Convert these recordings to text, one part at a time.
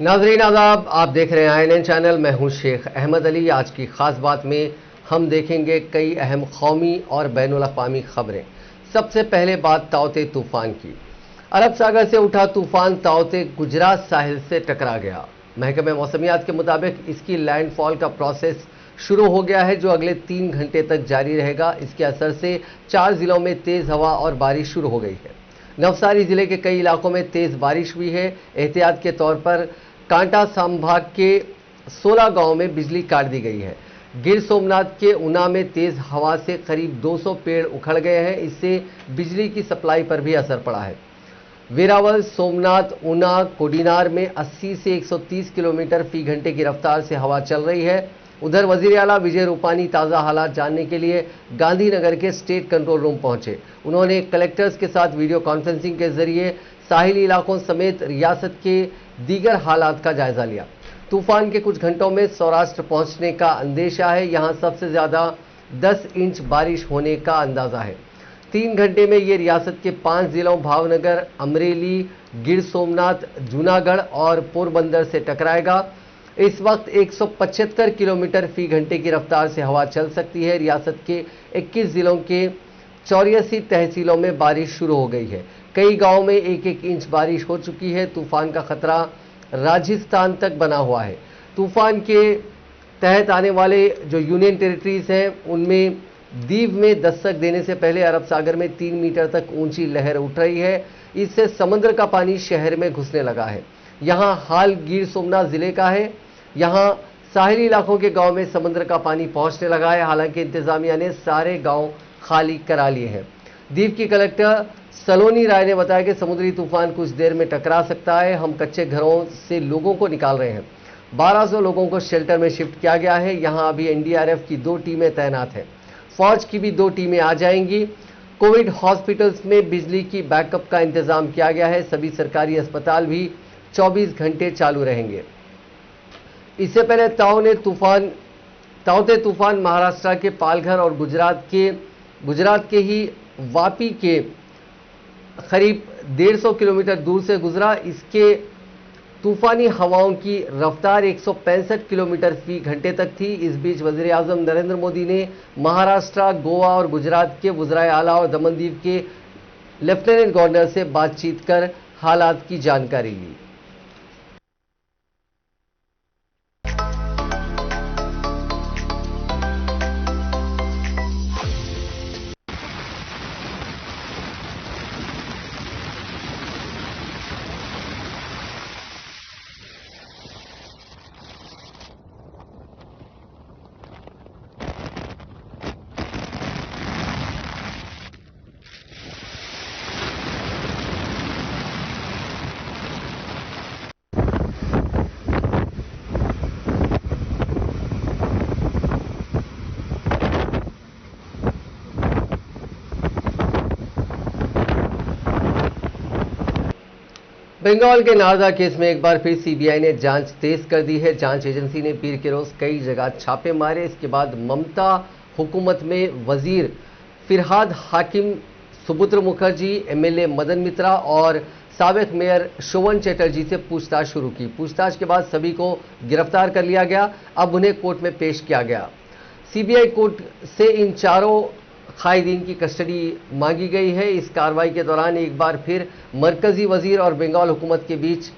नाजरीन आदाब, आप देख रहे हैं INN चैनल। मैं हूं शेख अहमद अली। आज की खास बात में हम देखेंगे कई अहम कौमी और बैनुल अक़वामी खबरें। सबसे पहले बात ताउते तूफान की। अरब सागर से उठा तूफान ताउते गुजरात साहिल से टकरा गया। महकमे मौसमियात के मुताबिक इसकी लैंडफॉल का प्रोसेस शुरू हो गया है, जो अगले 3 घंटे तक जारी रहेगा। इसके असर से 4 जिलों में तेज हवा और बारिश शुरू हो गई है। नवसारी जिले के कई इलाकों में तेज बारिश हुई है। एहतियात के तौर पर कांटा संभाग के 16 गांवों में बिजली काट दी गई है। गिर सोमनाथ के ऊना में तेज हवा से करीब 200 पेड़ उखड़ गए हैं। इससे बिजली की सप्लाई पर भी असर पड़ा है। वेरावल, सोमनाथ, ऊना, कोडिनार में 80 से 130 किलोमीटर फी घंटे की रफ्तार से हवा चल रही है। उधर वजीर आला विजय रूपानी ताज़ा हालात जानने के लिए गांधीनगर के स्टेट कंट्रोल रूम पहुंचे। उन्होंने कलेक्टर्स के साथ वीडियो कॉन्फ्रेंसिंग के जरिए साहिली इलाकों समेत रियासत के दीगर हालात का जायजा लिया। तूफान के कुछ घंटों में सौराष्ट्र पहुंचने का अंदेशा है। यहां सबसे ज्यादा 10 इंच बारिश होने का अंदाजा है। 3 घंटे में ये रियासत के 5 जिलों भावनगर, अमरेली, गिर सोमनाथ, जूनागढ़ और पोरबंदर से टकराएगा। इस वक्त 175 किलोमीटर फी घंटे की रफ्तार से हवा चल सकती है। रियासत के 21 जिलों के 84 तहसीलों में बारिश शुरू हो गई है। कई गांवों में 1-1 इंच बारिश हो चुकी है। तूफान का खतरा राजस्थान तक बना हुआ है। तूफान के तहत आने वाले जो यूनियन टेरिटरीज हैं, उनमें दीव में दस्तक देने से पहले अरब सागर में 3 मीटर तक ऊंची लहर उठ रही है। इससे समुद्र का पानी शहर में घुसने लगा है। यहां हाल गिर सोमनाथ जिले का है। यहां साहिली इलाकों के गांव में समुद्र का पानी पहुंचने लगा है। हालांकि इंतजामिया ने सारे गांव खाली करा लिए हैं। दीव की कलेक्टर सलोनी राय ने बताया कि समुद्री तूफान कुछ देर में टकरा सकता है। हम कच्चे घरों से लोगों को निकाल रहे हैं। 1200 लोगों को शेल्टर में शिफ्ट किया गया है। यहां अभी NDRF की 2 टीमें तैनात हैं। फौज की भी 2 टीमें आ जाएंगी। कोविड हॉस्पिटल्स में बिजली की बैकअप का इंतजाम किया गया है। सभी सरकारी अस्पताल भी 24 घंटे चालू रहेंगे। इससे पहले ताउते तूफान महाराष्ट्र के पालघर और गुजरात के ही वापी के करीब 150 किलोमीटर दूर से गुजरा। इसके तूफानी हवाओं की रफ्तार 165 किलोमीटर फी घंटे तक थी। इस बीच वजीर आजम नरेंद्र मोदी ने महाराष्ट्र, गोवा और गुजरात के वज़राए आला और दमनदीव के लेफ्टिनेंट गवर्नर से बातचीत कर हालात की जानकारी ली। बंगाल के नारदा केस में एक बार फिर CBI ने जांच तेज कर दी है। जांच एजेंसी ने पीर के रोज कई जगह छापे मारे। इसके बाद ममता हुकूमत में वजीर फिरहाद हाकिम, सुपुत्र मुखर्जी, MLA मदन मित्रा और साबिक मेयर शोवन चैटर्जी से पूछताछ शुरू की। पूछताछ के बाद सभी को गिरफ्तार कर लिया गया। अब उन्हें कोर्ट में पेश किया गया। CBI कोर्ट से इन चारों कायदीन की कस्टडी मांगी गई है। इस कार्रवाई के दौरान एक बार फिर मरकजी वजीर और बंगाल हुकूमत के बीच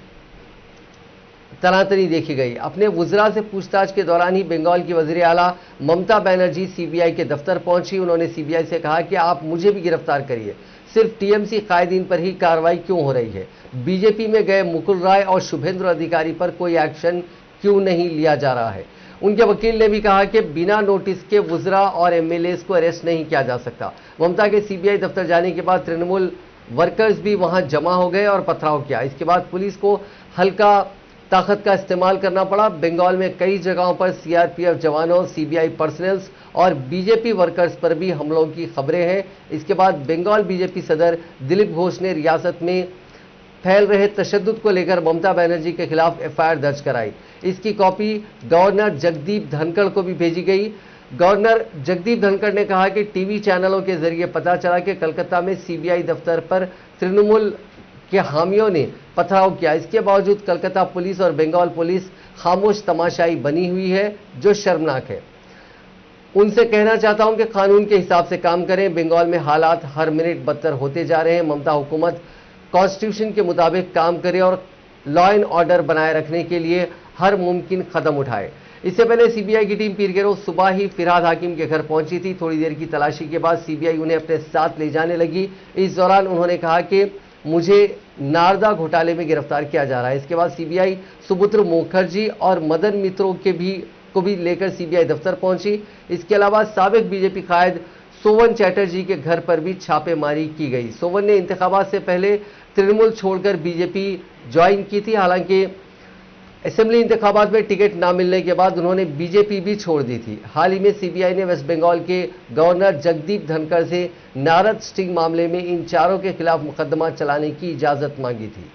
तनातनी देखी गई। अपने वुज़रा से पूछताछ के दौरान ही बंगाल की वज़ीर आला ममता बनर्जी CBI के दफ्तर पहुंची। उन्होंने CBI से कहा कि आप मुझे भी गिरफ्तार करिए, सिर्फ TMC कायदीन पर ही कार्रवाई क्यों हो रही है? BJP में गए मुकुल राय और शुभेंद्र अधिकारी पर कोई एक्शन क्यों नहीं लिया जा रहा है? उनके वकील ने भी कहा कि बिना नोटिस के वुज़रा और MLAs को अरेस्ट नहीं किया जा सकता। ममता के CBI दफ्तर जाने के बाद तृणमूल वर्कर्स भी वहां जमा हो गए और पथराव किया। इसके बाद पुलिस को हल्का ताकत का इस्तेमाल करना पड़ा। बंगाल में कई जगहों पर CRPF जवानों, CBI पर्सनल्स और BJP वर्कर्स पर भी हमलों की खबरें हैं। इसके बाद बंगाल BJP सदर दिलीप घोष ने रियासत में फैल रहे तशद्दुद को लेकर ममता बनर्जी के खिलाफ FIR दर्ज कराई। इसकी कॉपी गवर्नर जगदीप धनखड़ को भी भेजी गई। गवर्नर जगदीप धनखड़ ने कहा कि टीवी चैनलों के जरिए पता चला कि कलकत्ता में CBI दफ्तर पर तृणमूल के हामियों ने पथराव किया। इसके बावजूद कलकत्ता पुलिस और बंगाल पुलिस खामोश तमाशाई बनी हुई है, जो शर्मनाक है। उनसे कहना चाहता हूं कि कानून के हिसाब से काम करें। बंगाल में हालात हर मिनट बदतर होते जा रहे हैं। ममता हुकूमत कॉन्स्टिट्यूशन के मुताबिक काम करे और लॉ एंड ऑर्डर बनाए रखने के लिए हर मुमकिन कदम उठाए। इससे पहले सीबीआई की टीम पीर के रोज सुबह ही फिरहाद हाकिम के घर पहुंची थी। थोड़ी देर की तलाशी के बाद सीबीआई उन्हें अपने साथ ले जाने लगी। इस दौरान उन्होंने कहा कि मुझे नारदा घोटाले में गिरफ्तार किया जा रहा है। इसके बाद सीबीआई सुपुत्र मुखर्जी और मदन मित्रों को भी लेकर सीबीआई दफ्तर पहुंची। इसके अलावा साबिक बीजेपी कायद सोवन चैटर्जी के घर पर भी छापेमारी की गई। सोवन ने इंतखाबात से पहले तृणमूल छोड़कर बीजेपी ज्वाइन की थी। हालांकि असेंबली इंतखाबात में टिकट न मिलने के बाद उन्होंने बीजेपी भी छोड़ दी थी। हाल ही में सीबीआई ने वेस्ट बंगाल के गवर्नर जगदीप धनखड़ से नारद स्टिंग मामले में इन चारों के खिलाफ मुकदमा चलाने की इजाजत मांगी थी।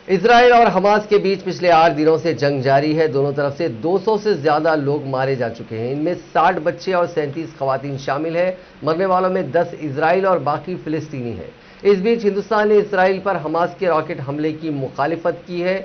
इजराइल और हमास के बीच पिछले 8 दिनों से जंग जारी है। दोनों तरफ से 200 से ज्यादा लोग मारे जा चुके हैं। इनमें 60 बच्चे और 37 खवातीन शामिल है। मरने वालों में 10 इजराइल और बाकी फिलिस्तीनी है। इस बीच हिंदुस्तान ने इजराइल पर हमास के रॉकेट हमले की मुखालिफत की है।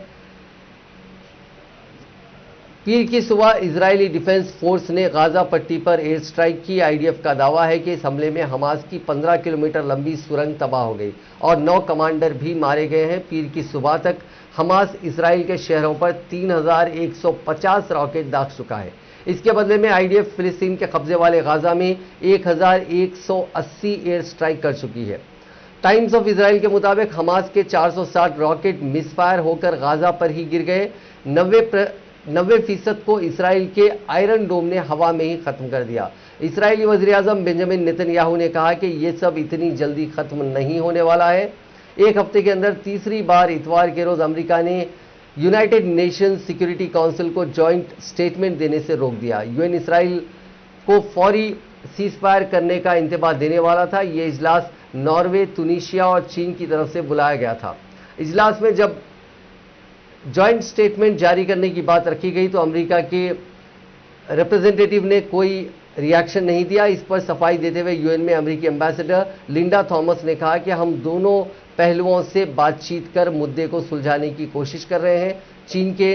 पीर की सुबह इजरायली डिफेंस फोर्स ने गाजा पट्टी पर एयर स्ट्राइक की। आईडीएफ का दावा है कि इस हमले में हमास की 15 किलोमीटर लंबी सुरंग तबाह हो गई और 9 कमांडर भी मारे गए हैं। पीर की सुबह तक हमास इजराइल के शहरों पर 3150 रॉकेट दाग चुका है। इसके बदले में आईडीएफ फिलिस्तीन के कब्जे वाले गाजा में 1180 एयर स्ट्राइक कर चुकी है। टाइम्स ऑफ इजराइल के मुताबिक हमास के 460 रॉकेट मिसफायर होकर गाजा पर ही गिर गए। 90% को इसराइल के आयरन डोम ने हवा में ही खत्म कर दिया। इसराइली वज़ीर आज़म बेंजामिन नेतन्याहू ने कहा कि यह सब इतनी जल्दी खत्म नहीं होने वाला है। एक हफ्ते के अंदर तीसरी बार इतवार के रोज अमेरिका ने यूनाइटेड नेशंस सिक्योरिटी काउंसिल को जॉइंट स्टेटमेंट देने से रोक दिया। यूएन इसराइल को फौरी सीजफायर करने का इंतबाह देने वाला था। यह इजलास नॉर्वे, तुनीशिया और चीन की तरफ से बुलाया गया था। इजलास में जब जॉइंट स्टेटमेंट जारी करने की बात रखी गई तो अमेरिका के रिप्रेजेंटेटिव ने कोई रिएक्शन नहीं दिया। इस पर सफाई देते हुए यूएन में अमेरिकी एम्बेसडर लिंडा थॉमस ने कहा कि हम दोनों पहलुओं से बातचीत कर मुद्दे को सुलझाने की कोशिश कर रहे हैं। चीन के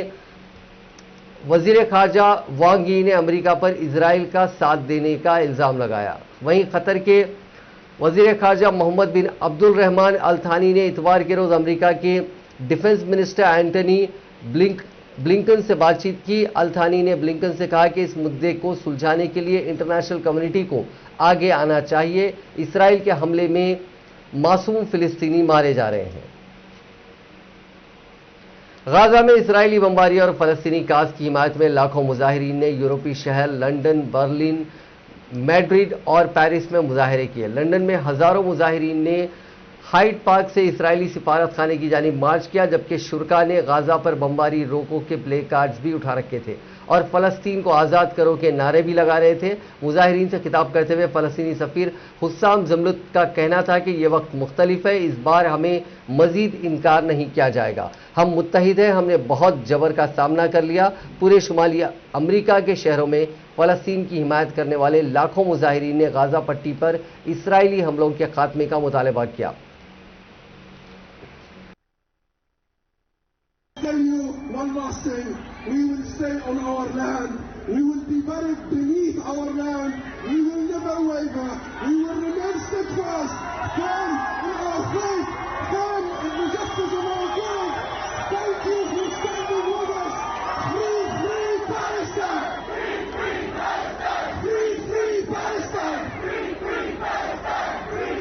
वजीर खारजा वांग यी ने अमेरिका पर इजराइल का साथ देने का इल्जाम लगाया। वहीं कतर के वजीर खारजा मोहम्मद बिन अब्दुल रहमान अल थानी ने इतवार के रोज अमेरिका के डिफेंस मिनिस्टर एंटनी ब्लिंकन से बातचीत की। अल थानी ने ब्लिंकन से कहा कि इस मुद्दे को सुलझाने के लिए इंटरनेशनल कम्युनिटी को आगे आना चाहिए। इसराइल के हमले में मासूम फिलिस्तीनी मारे जा रहे हैं। गाजा में इसराइली बमबारी और फलस्तीनी काज की हिमायत में लाखों मुजाहिरीन ने यूरोपीय शहर लंदन, बर्लिन, मैड्रिड और पेरिस में मुजाहरे किए। लंदन में हजारों मुजाहिरीन ने हाइड पार्क से इसराइली सिफारत खाने की जानिब मार्च किया, जबकि शुरका ने गाजा पर बमबारी रोको के प्ले कार्ड्स भी उठा रखे थे और फलस्तीन को आज़ाद करो के नारे भी लगा रहे थे। मुजाहिरीन से खिताब करते हुए फलस्तीनी सफीर हुस्साम जमलुत का कहना था कि यह वक्त मुख्तलिफ है, इस बार हमें मजीद इनकार नहीं किया जाएगा। हम मुत्तहिद हैं, हमने बहुत जबर का सामना कर लिया। पूरे शुमाली अमरीका के शहरों में फलस्तीन की हिमायत करने वाले लाखों मुजाहिरीन ने गाजा पट्टी पर इसराइली हमलों के खात्मे का मुतालबा किया। One last thing, we will stay on our land, we will be buried beneath our land, we will never waver, we will remain steadfast, firm in our faith, firm in the justice of our God. Thank you for standing with us. Free Palestine! Free Palestine! Free Palestine! Free Palestine! Free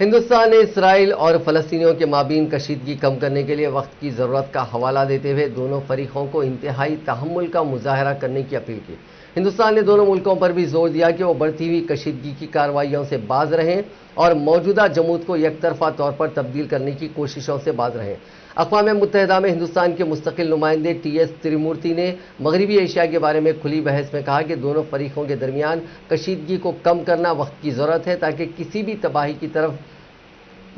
Hindustan ने Israel और फलस्तीनियों के माबीन कशीदगी कम करने के लिए वक्त की ज़रूरत का हवाला देते हुए दोनों फरीकों को इंतहाई तहम्मुल का मुजाहरा करने की अपील की। हिंदुस्तान ने दोनों मुल्कों पर भी जोर दिया कि वो बढ़ती हुई कशीदगी की कार्रवाइयों से बाज रहें और मौजूदा जमूत को एकतरफा तौर पर तब्दील करने की कोशिशों से बाज रहें। अक़वाम मुत्तहिदा में हिंदुस्तान के मुस्तकिल नुमाइंदे टीएस त्रिमूर्ति ने मगरबी एशिया के बारे में खुली बहस में कहा कि दोनों फरीकों के दरमियान कशीदगी को कम करना वक्त की ज़रूरत है ताकि किसी भी तबाही की तरफ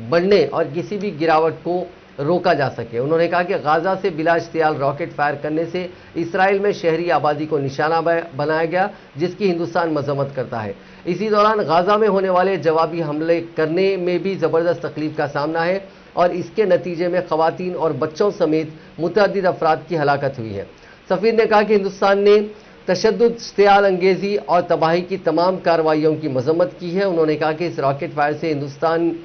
बढ़ने और किसी भी गिरावट को रोका जा सके। उन्होंने कहा कि गाजा से बिला इश्तियाल रॉकेट फायर करने से इसराइल में शहरी आबादी को निशाना बनाया गया, जिसकी हिंदुस्तान मजम्मत करता है। इसी दौरान गाजा में होने वाले जवाबी हमले करने में भी ज़बरदस्त तकलीफ का सामना है और इसके नतीजे में खवातीन और बच्चों समेत मुतअद्दिद अफराद की हलाकत हुई है। सफ़ीर ने कहा कि हिंदुस्तान ने तशद्दुद, इश्तियाल अंगेज़ी और तबाही की तमाम कार्रवाइयों की मजम्मत की है। उन्होंने कहा कि इस रॉकेट फायर से हिंदुस्तान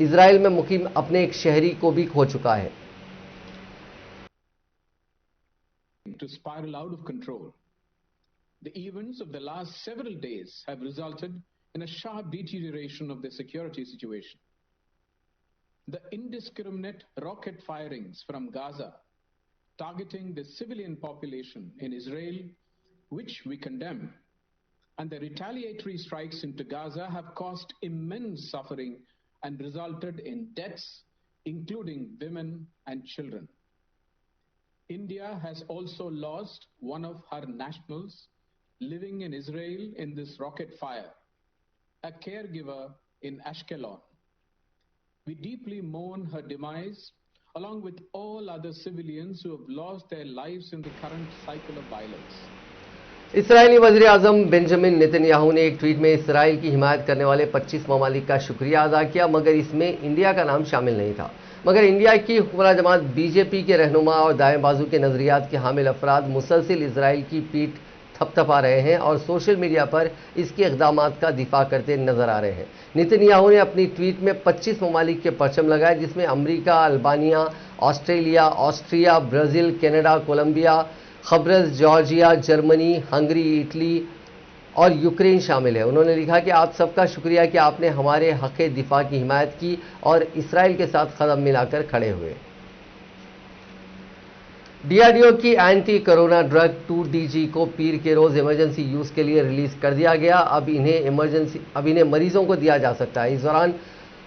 इजराइल में मुकीम अपने एक शहरी को भी खो चुका है। To spiral out of control. The events of the last several days have resulted in a sharp deterioration of the security situation. The indiscriminate rocket firings from Gaza, targeting the civilian population in Israel, which we condemn, and the retaliatory strikes into Gaza have caused immense suffering and resulted in deaths, including women and children. India has also lost one of her nationals living in Israel in this rocket fire, a caregiver in Ashkelon. We deeply mourn her demise, along with all other civilians who have lost their lives in the current cycle of violence. Israeli वज़ीर आज़म Benjamin Netanyahu ने एक tweet में Israel की हिमायत करने वाले 25 ममालिक का शुक्रिया अदा किया, मगर इसमें इंडिया का नाम शामिल नहीं था। मगर इंडिया की हुक्मरान जमात बीजेपी के रहनुमा और दाएं बाजू के नज़रियात के हामिल अफराद मुसलसिल इसराइल की पीठ थपथपा रहे हैं और सोशल मीडिया पर इसके इक़दामात का दिफा करते नजर आ रहे हैं। नेतन्याहू ने अपनी ट्वीट में 25 ममालिक के परचम लगाए, जिसमें America, Albania, Australia, Austria, Brazil, Canada, Colombia, खब्रस, जॉर्जिया, जर्मनी, हंगरी, इटली और यूक्रेन शामिल है। उन्होंने लिखा कि आप सबका शुक्रिया कि आपने हमारे हक़ दिफा की हिमायत की और इसराइल के साथ कदम मिलाकर खड़े हुए। डीआरडीओ की एंटी कोरोना ड्रग 2DG को पीर के रोज इमरजेंसी यूज के लिए रिलीज कर दिया गया। अब इन्हें मरीजों को दिया जा सकता है। इस दौरान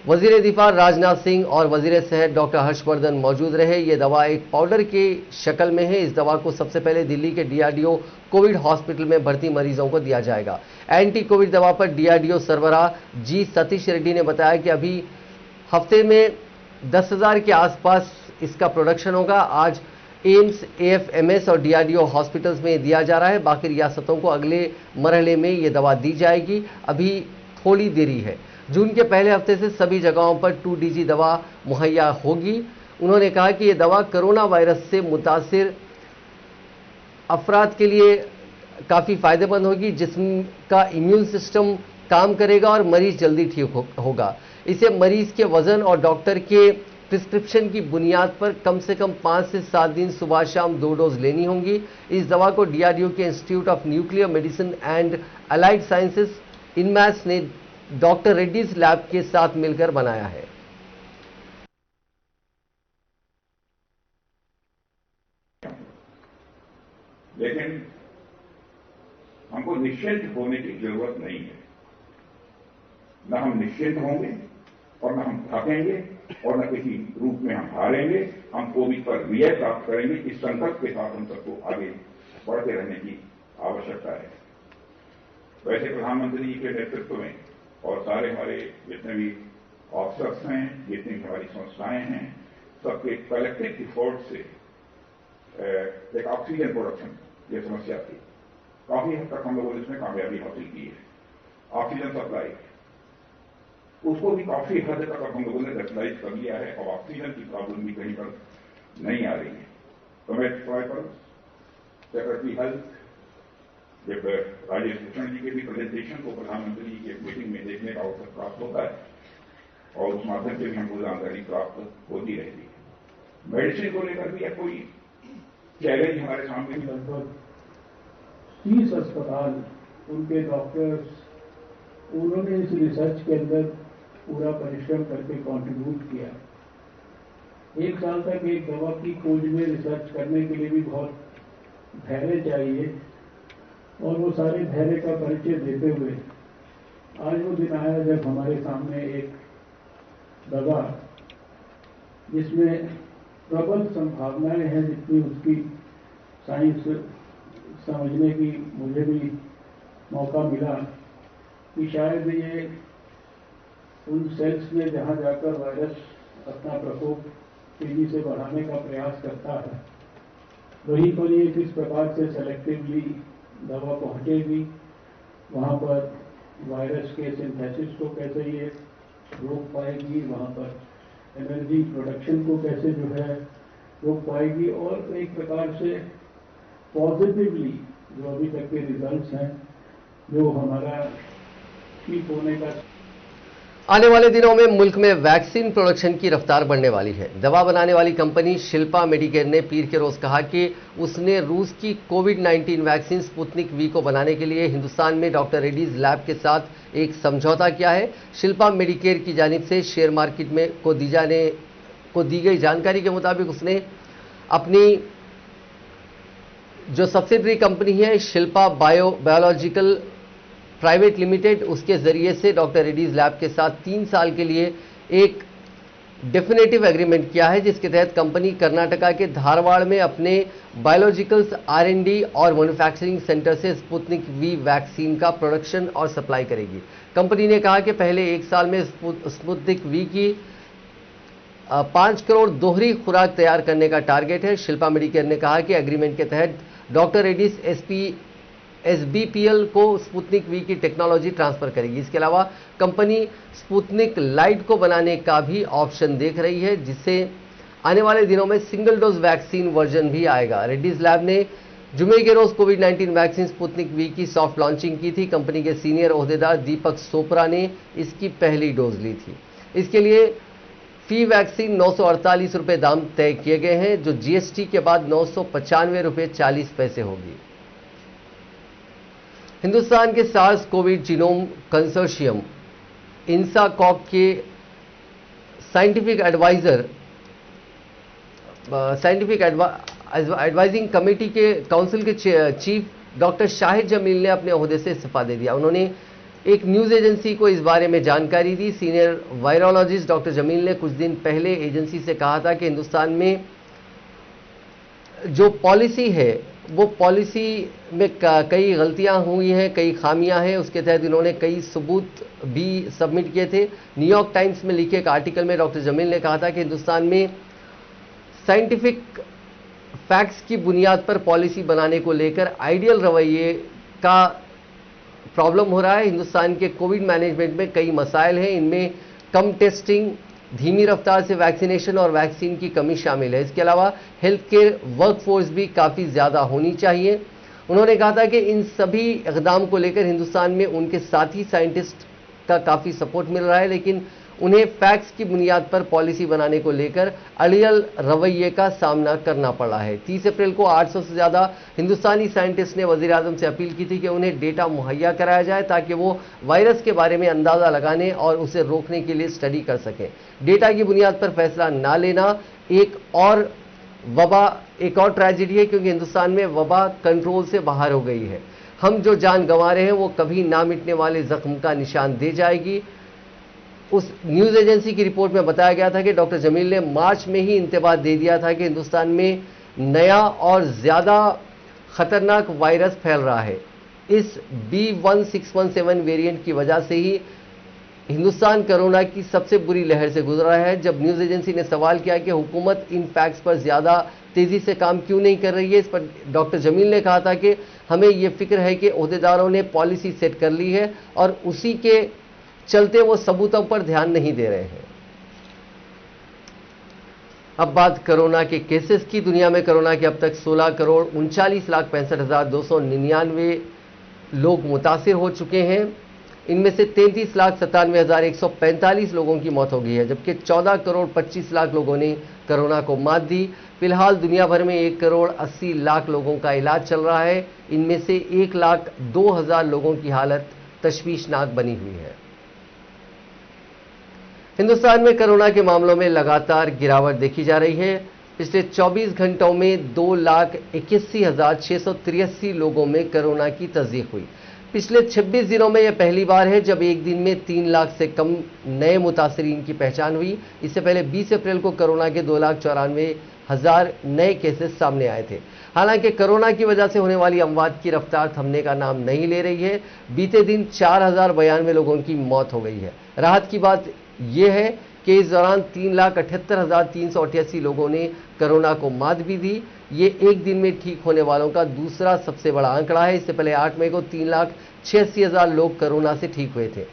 वजीर दिफा राजनाथ सिंह और वजीर सेहत डॉक्टर हर्षवर्धन मौजूद रहे। ये दवा एक पाउडर की शक्ल में है। इस दवा को सबसे पहले दिल्ली के डीआरडीओ कोविड हॉस्पिटल में भर्ती मरीजों को दिया जाएगा। एंटी कोविड दवा पर डीआरडीओ सरबराह जी सतीश रेड्डी ने बताया कि अभी हफ्ते में 10,000 के आसपास इसका प्रोडक्शन होगा। आज एम्स, AFMS और डीआरडीओ हॉस्पिटल्स में दिया जा रहा है। बाकी रियासतों को अगले मरहले में ये दवा दी जाएगी। अभी थोड़ी देरी है। जून के पहले हफ्ते से सभी जगहों पर 2DG दवा मुहैया होगी। उन्होंने कहा कि ये दवा कोरोना वायरस से मुतासिर अफराद के लिए काफ़ी फ़ायदेमंद होगी, जिसका इम्यून सिस्टम काम करेगा और मरीज जल्दी ठीक होगा। इसे मरीज के वजन और डॉक्टर के प्रिस्क्रिप्शन की बुनियाद पर कम से कम 5 से 7 दिन सुबह शाम 2 डोज लेनी होंगी। इस दवा को डीआरडीओ के Institute of Nuclear Medicine and Allied Sciences INMAS ने डॉक्टर रेड्डीज लैब के साथ मिलकर बनाया है। लेकिन हमको निश्चिंत होने की जरूरत नहीं है। न हम निश्चिंत होंगे और न हम थकेंगे और न किसी रूप में हम हारेंगे। हम कोविड पर विजय प्राप्त करेंगे। इस संकल्प के साथ हम सबको आगे बढ़ते रहने की आवश्यकता है। वैसे प्रधानमंत्री जी के नेतृत्व में और सारे हमारे जितने भी ऑफिसर्स हैं, जितनी भी हमारी संस्थाएं हैं, सबके कलेक्टिव इफोर्ट से एक ऑक्सीजन प्रोडक्शन ये समस्या थी, काफी हद तक हम लोगों ने इसमें कामयाबी हासिल की है। ऑक्सीजन सप्लाई उसको भी काफी हद तक हम लोगों ने रेगुलाइज कर लिया है और ऑक्सीजन की प्रॉब्लम भी कहीं पर नहीं आ रही है। तो मैं ट्राई करूं सेक्रेटरी हेल्थ जब राजेश भूषण जी के भी प्रेजेंटेशन को प्रधानमंत्री जी की मीटिंग में देखने का अवसर प्राप्त होता है और उस माध्यम से भी हमको जानकारी प्राप्त होती रहती है। मेडिसिन को लेकर भी कोई चैलेंज हमारे सामने लगभग 30 अस्पताल, उनके डॉक्टर्स, उन्होंने इस रिसर्च के अंदर पूरा परिश्रम करके कंट्रीब्यूट किया। 1 साल तक एक दवा की खोज में रिसर्च करने के लिए भी बहुत धैर्य चाहिए और वो सारे धैर्य का परिचय देते हुए आज वो दिन आया जब हमारे सामने एक दवा जिसमें प्रबल संभावनाएं हैं, जितनी उसकी साइंस समझने की मुझे भी मौका मिला कि शायद ये उन सेल्स में जहां जाकर वायरस अपना प्रकोप तेजी से बढ़ाने का प्रयास करता है, वहीं पर ये किस प्रकार से सेलेक्टिवली दवा पहुंचेगी, वहां पर वायरस के सिंथेसिस को कैसे ये रोक पाएगी, वहां पर एनर्जी प्रोडक्शन को कैसे जो है रोक पाएगी, और एक प्रकार से पॉजिटिवली जो अभी तक के रिजल्ट्स हैं, जो हमारा ठीक होने का आने वाले दिनों में मुल्क में वैक्सीन प्रोडक्शन की रफ्तार बढ़ने वाली है। दवा बनाने वाली कंपनी शिल्पा मेडिकेयर ने पीर के रोज कहा कि उसने रूस की कोविड-19 वैक्सीन स्पुतनिक वी को बनाने के लिए हिंदुस्तान में डॉक्टर रेड्डीज लैब के साथ एक समझौता किया है। शिल्पा मेडिकेयर की जानिब से शेयर मार्केट में को दी गई जानकारी के मुताबिक उसने अपनी जो सब्सिडरी कंपनी है शिल्पा बायोलॉजिकल प्राइवेट लिमिटेड, उसके जरिए से डॉक्टर रेड्डीज लैब के साथ 3 साल के लिए एक डेफिनेटिव एग्रीमेंट किया है, जिसके तहत कंपनी कर्नाटका के धारवाड़ में अपने बायोलॉजिकल्स R&D और मैन्युफैक्चरिंग सेंटर से स्पुतनिक वी वैक्सीन का प्रोडक्शन और सप्लाई करेगी। कंपनी ने कहा कि पहले 1 साल में स्पुतनिक वी की 5 करोड़ दोहरी खुराक तैयार करने का टारगेट है। शिल्पा मेडिकेयर ने कहा कि एग्रीमेंट के तहत डॉक्टर रेड्डीज SBPL को स्पुतनिक वी की टेक्नोलॉजी ट्रांसफर करेगी। इसके अलावा कंपनी स्पुतनिक लाइट को बनाने का भी ऑप्शन देख रही है, जिससे आने वाले दिनों में सिंगल डोज वैक्सीन वर्जन भी आएगा। रेड्डीज लैब ने जुमे के रोज कोविड-19 वैक्सीन स्पुतनिक वी की सॉफ्ट लॉन्चिंग की थी। कंपनी के सीनियर ओहदेदार दीपक चोपड़ा ने इसकी पहली डोज ली थी। इसके लिए फी वैक्सीन 948 रुपये दाम तय किए गए हैं, जो GST के बाद 995 रुपये 40 पैसे होगी। हिंदुस्तान के सार्स कोविड जीनोम कंसोर्शियम इंसाकॉक के साइंटिफिक एडवाइजिंग कमेटी के काउंसिल के चीफ डॉक्टर शाहिद जमील ने अपने ओहदे से इस्तीफा दे दिया। उन्होंने एक न्यूज एजेंसी को इस बारे में जानकारी दी। सीनियर वायरोलॉजिस्ट डॉक्टर जमील ने कुछ दिन पहले एजेंसी से कहा था कि हिंदुस्तान में जो पॉलिसी है वो पॉलिसी में कई गलतियां हुई हैं, कई खामियां हैं। उसके तहत इन्होंने कई सबूत भी सबमिट किए थे। न्यूयॉर्क टाइम्स में लिखे एक आर्टिकल में डॉक्टर जमील ने कहा था कि हिंदुस्तान में साइंटिफिक फैक्ट्स की बुनियाद पर पॉलिसी बनाने को लेकर आइडियल रवैये का प्रॉब्लम हो रहा है। हिंदुस्तान के कोविड मैनेजमेंट में कई मसाइल हैं, इनमें कम टेस्टिंग, धीमी रफ्तार से वैक्सीनेशन और वैक्सीन की कमी शामिल है। इसके अलावा हेल्थ केयर वर्कफोर्स भी काफ़ी ज़्यादा होनी चाहिए। उन्होंने कहा था कि इन सभी इक़दाम को लेकर हिंदुस्तान में उनके साथी साइंटिस्ट का काफ़ी सपोर्ट मिल रहा है, लेकिन उन्हें फैक्ट्स की बुनियाद पर पॉलिसी बनाने को लेकर अड़ियल रवैये का सामना करना पड़ा है। 30 अप्रैल को 800 से ज़्यादा हिंदुस्तानी साइंटिस्ट ने वज़ीर आज़म से अपील की थी कि उन्हें डेटा मुहैया कराया जाए ताकि वो वायरस के बारे में अंदाज़ा लगाने और उसे रोकने के लिए स्टडी कर सकें। डेटा की बुनियाद पर फैसला ना लेना एक और ट्रेजेडी है, क्योंकि हिंदुस्तान में वबा कंट्रोल से बाहर हो गई है। हम जो जान गंवा रहे हैं वो कभी ना मिटने वाले जख्म का निशान दे जाएगी। उस न्यूज एजेंसी की रिपोर्ट में बताया गया था कि डॉक्टर जमील ने मार्च में ही इंतबाह दे दिया था कि हिंदुस्तान में नया और ज़्यादा खतरनाक वायरस फैल रहा है। इस B1617 वेरिएंट की वजह से ही हिंदुस्तान कोरोना की सबसे बुरी लहर से गुजरा है। जब न्यूज एजेंसी ने सवाल किया कि हुकूमत इन फैक्ट्स पर ज़्यादा तेज़ी से काम क्यों नहीं कर रही है, इस पर डॉक्टर जमील ने कहा था कि हमें ये फिक्र है कि ओहदेदारों ने पॉलिसी सेट कर ली है और उसी के चलते वो सबूतों पर ध्यान नहीं दे रहे हैं। अब बात कोरोना के केसेस की। दुनिया में कोरोना के अब तक 16,39,65,299 लोग मुतासिर हो चुके हैं। इनमें से 33,97,145 लोगों की मौत हो गई है, जबकि 14,25,00,000 लोगों ने कोरोना को मात दी। फिलहाल दुनिया भर में 1,80,00,000 लोगों का इलाज चल रहा है। इनमें से 1,02,000 लोगों की हालत तशवीशनाक बनी हुई है। हिंदुस्तान में कोरोना के मामलों में लगातार गिरावट देखी जा रही है। पिछले 24 घंटों में 2,81,683 लोगों में कोरोना की तस्दीक हुई। पिछले 26 दिनों में यह पहली बार है जब एक दिन में 3 लाख से कम नए मुतासरीन की पहचान हुई। इससे पहले 20 अप्रैल को कोरोना के 2,94,000 नए केसेस सामने आए थे। हालांकि कोरोना की वजह से होने वाली अमवात की रफ्तार थमने का नाम नहीं ले रही है। बीते दिन 4,092 लोगों की मौत हो गई है। राहत की बात यह है कि इस दौरान 3,78,388 लोगों ने कोरोना को मात भी दी। ये एक दिन में ठीक होने वालों का दूसरा सबसे बड़ा आंकड़ा है। इससे पहले 8 मई को 3,86,000 लोग कोरोना से ठीक हुए थे।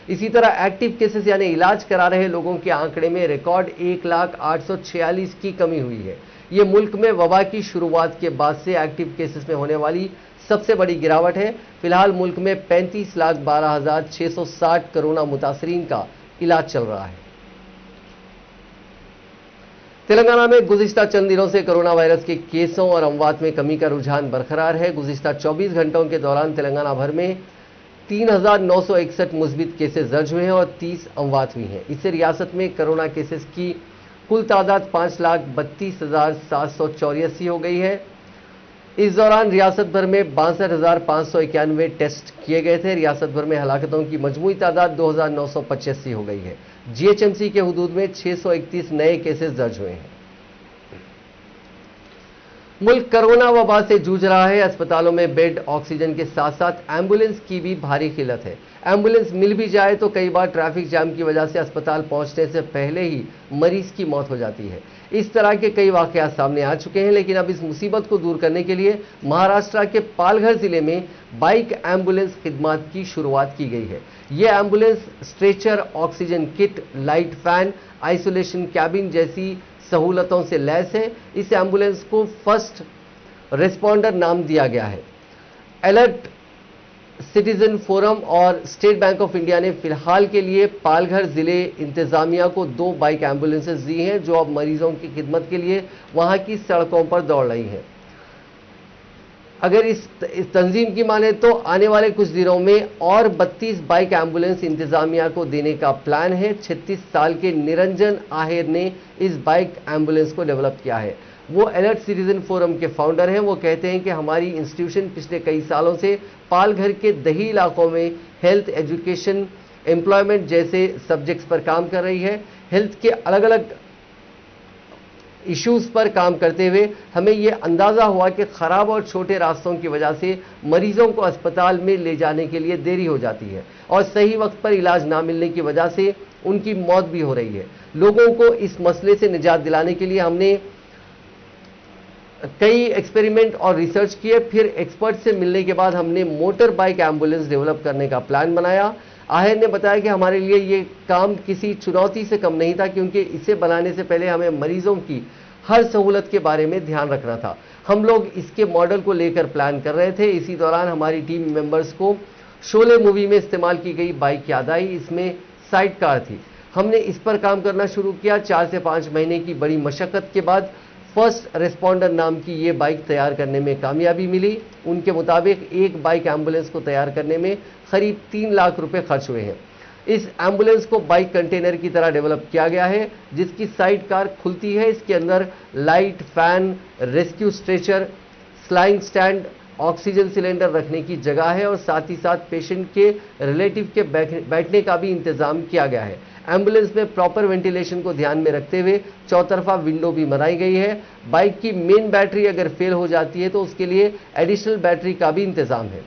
इसी तरह एक्टिव केसेस यानी इलाज करा रहे लोगों के आंकड़े में रिकॉर्ड 1,846 की कमी हुई है। ये मुल्क में वबा की शुरुआत के बाद से एक्टिव केसेस में होने वाली सबसे बड़ी गिरावट है। फिलहाल मुल्क में 35,12,660 कोरोना मुतासरीन का इलाज चल रहा है। तेलंगाना में गुज़िश्ता चंद दिनों से कोरोना वायरस के केसों और अमवात में कमी का रुझान बरकरार है। गुज़िश्ता 24 घंटों के दौरान तेलंगाना भर में 3,961 मुस्बित केसेस दर्ज हुए हैं और 30 अमवात हुई हैं। इससे रियासत में कोरोना केसेस की कुल तादाद 5,32,784 हो गई है। इस दौरान रियासत भर में 62,591 टेस्ट किए गए थे। रियासत भर में हलाकतों की मजमूई तादाद 2,985 हो गई है। जीएचएमसी के हुदूद में 631 नए केसेस दर्ज हुए हैं। मुल्क कोरोना वबा से जूझ रहा है। अस्पतालों में बेड, ऑक्सीजन के साथ साथ एम्बुलेंस की भी भारी किल्लत है। एम्बुलेंस मिल भी जाए तो कई बार ट्रैफिक जाम की वजह से अस्पताल पहुंचने से पहले ही मरीज की मौत हो जाती है। इस तरह के कई वाकयात सामने आ चुके हैं, लेकिन अब इस मुसीबत को दूर करने के लिए महाराष्ट्र के पालघर जिले में बाइक एम्बुलेंस खिदमत की शुरुआत की गई है। यह ambulance stretcher, oxygen kit, light fan, isolation cabin जैसी सहूलतों से लैस है। इस एम्बुलेंस को फर्स्ट रिस्पॉन्डर नाम दिया गया है। अलर्ट सिटीजन फोरम और स्टेट बैंक ऑफ इंडिया ने फिलहाल के लिए पालघर जिले इंतजामिया को 2 बाइक एम्बुलेंसेस दी हैं, जो अब मरीजों की खिदमत के लिए वहां की सड़कों पर दौड़ रही हैं। अगर इस तंजीम की माने तो आने वाले कुछ दिनों में और 32 बाइक एम्बुलेंस इंतजामिया को देने का प्लान है। 36 साल के निरंजन आहेर ने इस बाइक एम्बुलेंस को डेवलप किया है। वो अलर्ट सिटीजन फोरम के फाउंडर हैं। वो कहते हैं कि हमारी इंस्टीट्यूशन पिछले कई सालों से पालघर के दही इलाकों में हेल्थ, एजुकेशन, एम्प्लॉयमेंट जैसे सब्जेक्ट्स पर काम कर रही है। हेल्थ के अलग अलग इश्यूज पर काम करते हुए हमें यह अंदाजा हुआ कि खराब और छोटे रास्तों की वजह से मरीजों को अस्पताल में ले जाने के लिए देरी हो जाती है और सही वक्त पर इलाज ना मिलने की वजह से उनकी मौत भी हो रही है। लोगों को इस मसले से निजात दिलाने के लिए हमने कई एक्सपेरिमेंट और रिसर्च किए। फिर एक्सपर्ट से मिलने के बाद हमने मोटर बाइक एम्बुलेंस डेवलप करने का प्लान बनाया। आहेर ने बताया कि हमारे लिए ये काम किसी चुनौती से कम नहीं था, क्योंकि इसे बनाने से पहले हमें मरीजों की हर सहूलत के बारे में ध्यान रखना था। हम लोग इसके मॉडल को लेकर प्लान कर रहे थे। इसी दौरान हमारी टीम मेंबर्स को शोले मूवी में इस्तेमाल की गई बाइक याद आई। इसमें साइड कार थी। हमने इस पर काम करना शुरू किया। 4 से 5 महीने की बड़ी मशक्कत के बाद फर्स्ट रिस्पॉन्डर नाम की ये बाइक तैयार करने में कामयाबी मिली। उनके मुताबिक एक बाइक एम्बुलेंस को तैयार करने में करीब 3 लाख रुपए खर्च हुए हैं। इस एम्बुलेंस को बाइक कंटेनर की तरह डेवलप किया गया है, जिसकी साइड कार खुलती है। इसके अंदर light, fan, rescue stretcher, sling stand, oxygen cylinder रखने की जगह है और साथ ही साथ पेशेंट के रिलेटिव के बैठने का भी इंतजाम किया गया है। एम्बुलेंस में प्रॉपर वेंटिलेशन को ध्यान में रखते हुए चौतरफा विंडो भी बनाई गई है। बाइक की मेन बैटरी अगर फेल हो जाती है तो उसके लिए एडिशनल बैटरी का भी इंतजाम है।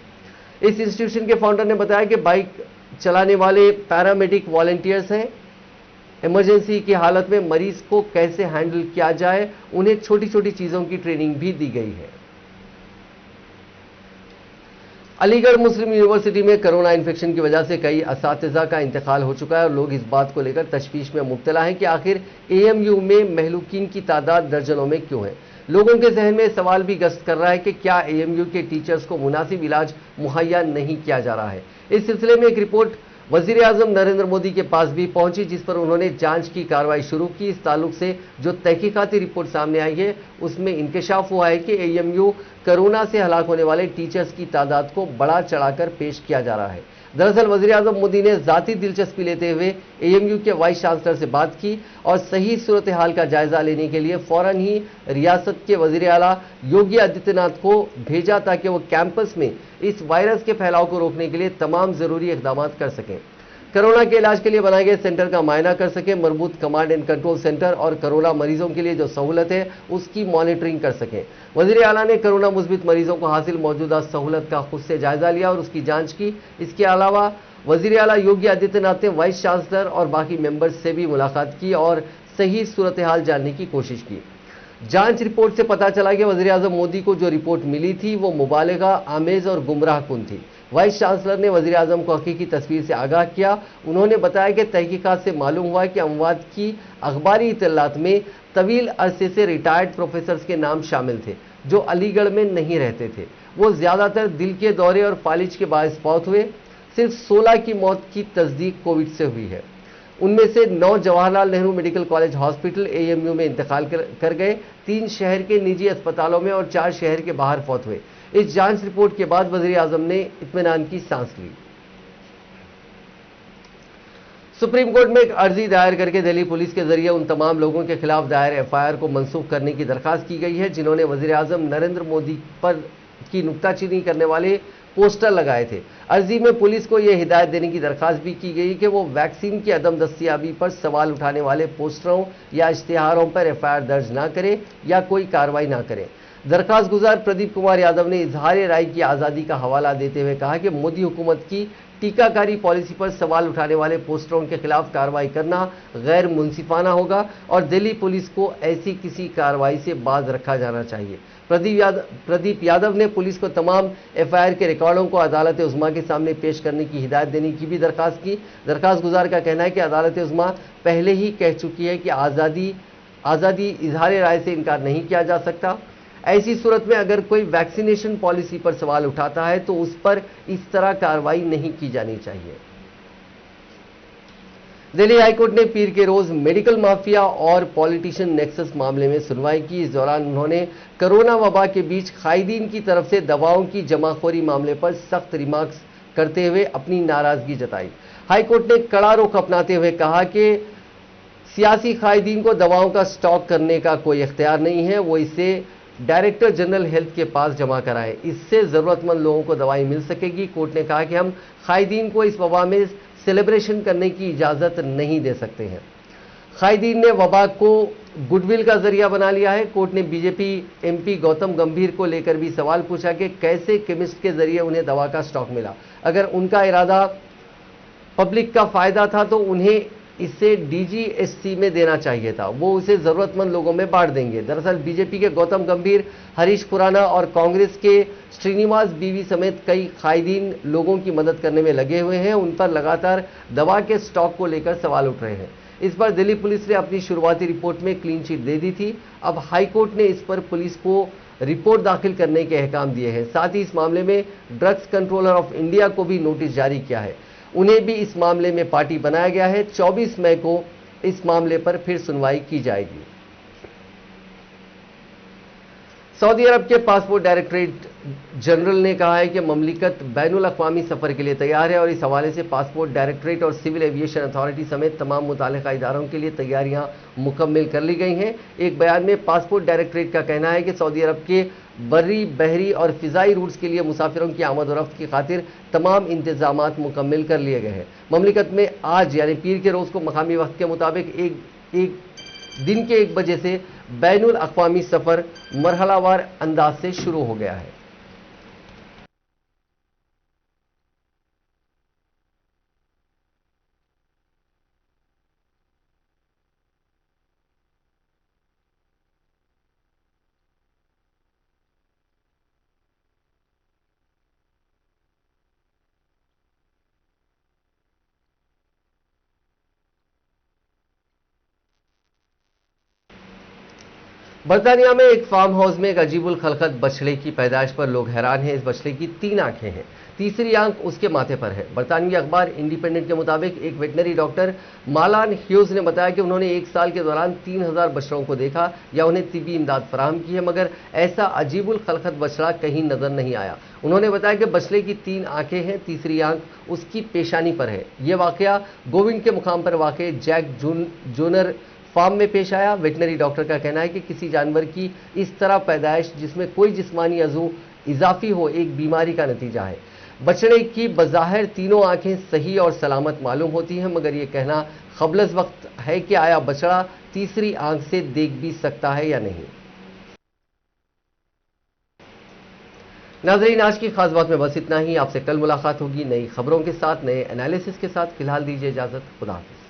इस इंस्टीट्यूशन के फाउंडर ने बताया कि बाइक चलाने वाले पैरामेडिक वॉलंटियर्स हैं। इमरजेंसी की हालत में मरीज को कैसे हैंडल किया जाए, उन्हें छोटी छोटी चीजों की ट्रेनिंग भी दी गई है। अलीगढ़ मुस्लिम यूनिवर्सिटी में कोरोना इन्फेक्शन की वजह से कई असातिज़ा का इंतकाल हो चुका है और लोग इस बात को लेकर तशवीश में मुब्तला हैं कि आखिर एएमयू में महलूकीन की तादाद दर्जनों में क्यों है। लोगों के जहन में सवाल भी गश्त कर रहा है कि क्या एएमयू के टीचर्स को मुनासिब इलाज मुहैया नहीं किया जा रहा है। इस सिलसिले में एक रिपोर्ट वज़ीर आज़म नरेंद्र मोदी के पास भी पहुंची, जिस पर उन्होंने जांच की कार्रवाई शुरू की। इस ताल्लुक से जो तहकीकाती रिपोर्ट सामने आई है उसमें इंकशाफ हुआ है कि एएमयू कोरोना से हलाक होने वाले टीचर्स की तादाद को बढ़ा चढ़ाकर पेश किया जा रहा है। दरअसल वज़ीर-ए-आज़म मोदी ने ज़ाती दिलचस्पी लेते हुए एएमयू के वाइस चांसलर से बात की और सही सूरत हाल का जायजा लेने के लिए फौरन ही रियासत के वज़ीर आला योगी आदित्यनाथ को भेजा ताकि वो कैंपस में इस वायरस के फैलाव को रोकने के लिए तमाम जरूरी इकदाम कर सकें। कोरोना के इलाज के लिए बनाए गए सेंटर का मुआयना कर सकें, मजबूत कमांड एंड कंट्रोल सेंटर और कोरोना मरीजों के लिए जो सहूलत है उसकी मॉनिटरिंग कर सकें। वज़ीर आला ने कोरोना मुस्बित मरीजों को हासिल मौजूदा सहूलत का खुद से जायजा लिया और उसकी जांच की। इसके अलावा वज़ीर आला योगी आदित्यनाथ ने वाइस चांसलर और बाकी मेंबर्स से भी मुलाकात की और सही सूरत हाल जानने की कोशिश की। जांच रिपोर्ट से पता चला कि वज़ीर-ए-आज़म मोदी को जो रिपोर्ट मिली थी वो मुबालिगा आमेज और गुमराहकुन थी। वाइस चांसलर ने वज़ीर-ए-आज़म को हकीकी तस्वीर से आगाह किया। उन्होंने बताया कि तहकीकात से मालूम हुआ कि अमवात की अखबारी इत्तलात में तवील अरसे से रिटायर्ड प्रोफेसर्स के नाम शामिल थे जो अलीगढ़ में नहीं रहते थे। वो ज्यादातर दिल के दौरे और फालिज के बायस फौत हुए। सिर्फ 16 की मौत की तस्दीक कोविड से हुई है। उनमें से 9 Jawaharlal Nehru medical college hospital AMU में इंतकाल कर गए, 3 शहर के निजी अस्पतालों में और 4 शहर के बाहर फौत हुए। इस जांच रिपोर्ट के बाद वज़ीर-ए-आज़म ने इत्मीनान की सांस ली। सुप्रीम कोर्ट में एक अर्जी दायर करके दिल्ली पुलिस के जरिए उन तमाम लोगों के खिलाफ दायर एफआईआर को मंसूख करने की दरखास्त की गई है जिन्होंने वज़ीर-ए-आज़म नरेंद्र मोदी पर की नुक्ताचीनी करने वाले पोस्टर लगाए थे। अर्जी में पुलिस को यह हिदायत देने की दरखास्त भी की गई कि वो वैक्सीन की अदम दस्तियाबी पर सवाल उठाने वाले पोस्टरों या इश्तिहारों पर एफआईआर दर्ज ना करे या कोई कार्रवाई ना करे। दरखास्त गुजार प्रदीप कुमार यादव ने इजहार राय की आज़ादी का हवाला देते हुए कहा कि मोदी हुकूमत की टीकाकारी पॉलिसी पर सवाल उठाने वाले पोस्टरों के खिलाफ कार्रवाई करना गैर मुंसिफाना होगा और दिल्ली पुलिस को ऐसी किसी कार्रवाई से बाज रखा जाना चाहिए। प्रदीप यादव ने पुलिस को तमाम एफआईआर के रिकॉर्डों को अदालत उज़्मा के सामने पेश करने की हिदायत देने की भी दरखास्त की। दरखास्त गुजार का कहना है कि अदालत उज़्मा पहले ही कह चुकी है कि आज़ादी इजहार राय से इनकार नहीं किया जा सकता। ऐसी सूरत में अगर कोई वैक्सीनेशन पॉलिसी पर सवाल उठाता है तो उस पर इस तरह कार्रवाई नहीं की जानी चाहिए। दिल्ली हाईकोर्ट ने पीर के रोज मेडिकल माफिया और पॉलिटिशियन नेक्सस मामले में सुनवाई की। इस दौरान उन्होंने कोरोना वबा के बीच कायदीन की तरफ से दवाओं की जमाखोरी मामले पर सख्त रिमार्क्स करते हुए अपनी नाराजगी जताई। हाईकोर्ट ने कड़ा रुख अपनाते हुए कहा कि सियासी कायदीन को दवाओं का स्टॉक करने का कोई इख्तियार नहीं है, वो इसे डायरेक्टर जनरल हेल्थ के पास जमा कराएं, इससे जरूरतमंद लोगों को दवाई मिल सकेगी। कोर्ट ने कहा कि हम कायदीन को इस वबा में सेलिब्रेशन करने की इजाजत नहीं दे सकते हैं। कायदीन ने वबा को गुडविल का जरिया बना लिया है। कोर्ट ने बीजेपी एमपी गौतम गंभीर को लेकर भी सवाल पूछा कि कैसे केमिस्ट के जरिए उन्हें दवा का स्टॉक मिला। अगर उनका इरादा पब्लिक का फायदा था तो उन्हें इसे डीजीएससी में देना चाहिए था, वो उसे जरूरतमंद लोगों में बांट देंगे। दरअसल बीजेपी के गौतम गंभीर, हरीश खुराना और कांग्रेस के श्रीनिवास बीवी समेत कई कायदीन लोगों की मदद करने में लगे हुए हैं। उन पर लगातार दवा के स्टॉक को लेकर सवाल उठ रहे हैं। इस पर दिल्ली पुलिस ने अपनी शुरुआती रिपोर्ट में क्लीन चिट दे दी थी। अब हाईकोर्ट ने इस पर पुलिस को रिपोर्ट दाखिल करने के अहकाम दिए हैं। साथ ही इस मामले में ड्रग्स कंट्रोलर ऑफ इंडिया को भी नोटिस जारी किया है। उन्हें भी इस मामले में पार्टी बनाया गया है। 24 मई को इस मामले पर फिर सुनवाई की जाएगी। सऊदी अरब के पासपोर्ट डायरेक्टरेट जनरल ने कहा है कि ममलिकत बैनुल अक़वामी सफर के लिए तैयार है और इस हवाले से पासपोर्ट डायरेक्टरेट और सिविल एविएशन अथॉरिटी समेत तमाम मुताल्लिका इदारों के लिए तैयारियां मुकम्मल कर ली गई हैं। एक बयान में पासपोर्ट डायरेक्टरेट का कहना है कि सऊदी अरब के बर्री, बहरी और फिजाई रूट्स के लिए मुसाफिरों की आमद और रफ्त की खातिर तमाम इंतजामात मुकम्मल कर लिए गए हैं। ममलिकत में आज यानी पीर के रोज को मकामी वक्त के मुताबिक एक दिन के 1 बजे से बैनुल अक़वामी सफर मरहलावार अंदाज से शुरू हो गया है। बर्तानिया में एक फार्म हाउस में एक अजीबुल खलकत बछड़े की पैदाइश पर लोग हैरान हैं। इस बछड़े की 3 आंखें हैं तीसरी आंख उसके माथे पर है। बरतानवी अखबार इंडिपेंडेंट के मुताबिक एक वेटनरी डॉक्टर मालान ह्यूज ने बताया कि उन्होंने 1 साल के दौरान 3000 बछड़ों को देखा या उन्हें तिब्बी इमदाद फराहम की है, मगर ऐसा अजीबुल खलकत बछड़ा कहीं नजर नहीं आया। उन्होंने बताया कि बछड़े की 3 आंखें हैं, तीसरी आंख उसकी पेशानी पर है। यह वाकया गोविंद के मुकाम पर वाक़ जैक जोनर फार्म में पेश आया। वेटनरी डॉक्टर का कहना है कि किसी जानवर की इस तरह पैदाइश जिसमें कोई जिस्मानी अज़ू इजाफी हो एक बीमारी का नतीजा है। बछड़े की बज़ाहिर तीनों आंखें सही और सलामत मालूम होती हैं, मगर यह कहना क़ब्ल वक्त है कि आया बछड़ा तीसरी आंख से देख भी सकता है या नहीं। नाज़रीन, आज की खास बात में बस इतना ही। आपसे कल मुलाकात होगी नई खबरों के साथ, नए एनालिसिस के साथ। फिलहाल दीजिए इजाजत। खुदा हाफिज़।